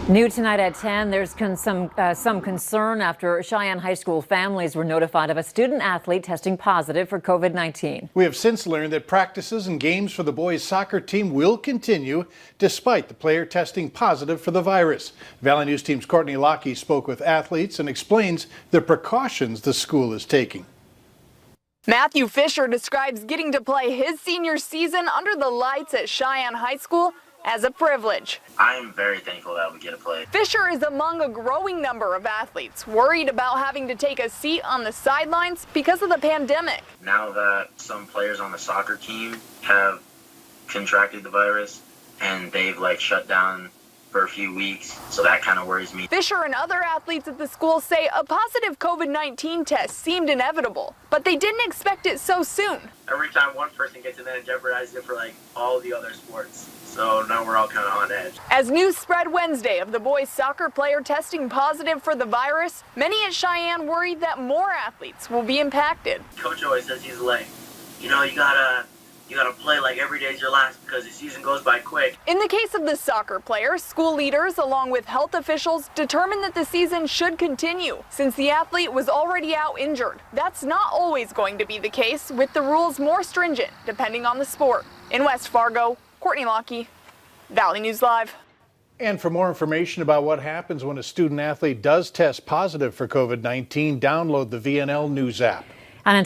New tonight at 10, there's some concern after Cheyenne High School families were notified of a student athlete testing positive for COVID-19. We have since learned that practices and games for the boys' soccer team will continue despite the player testing positive for the virus. Valley News Team's Courtney Lockie spoke with athletes and explains the precautions the school is taking. Matthew Fisher describes getting to play his senior season under the lights at Cheyenne High School as a privilege. I am very thankful that we get to play. Fisher is among a growing number of athletes worried about having to take a seat on the sidelines because of the pandemic. Now that some players on the soccer team have contracted the virus and they've shut down for a few weeks, so that kind of worries me. Fisher and other athletes at the school say a positive COVID-19 test seemed inevitable, but they didn't expect it so soon. Every time one person gets in there, it jeopardizes it for all the other sports. So now we're all kind of on edge. As news spread Wednesday of the boys' soccer player testing positive for the virus, many at Cheyenne worried that more athletes will be impacted. Coach always says he's you gotta play like every day's your last because the season goes by quick. In the case of the soccer player, school leaders along with health officials determined that the season should continue since the athlete was already out injured. That's not always going to be the case, with the rules more stringent depending on the sport. In West Fargo, Courtney Lockie, Valley News Live. And for more information about what happens when a student athlete does test positive for COVID-19, download the VNL News app. And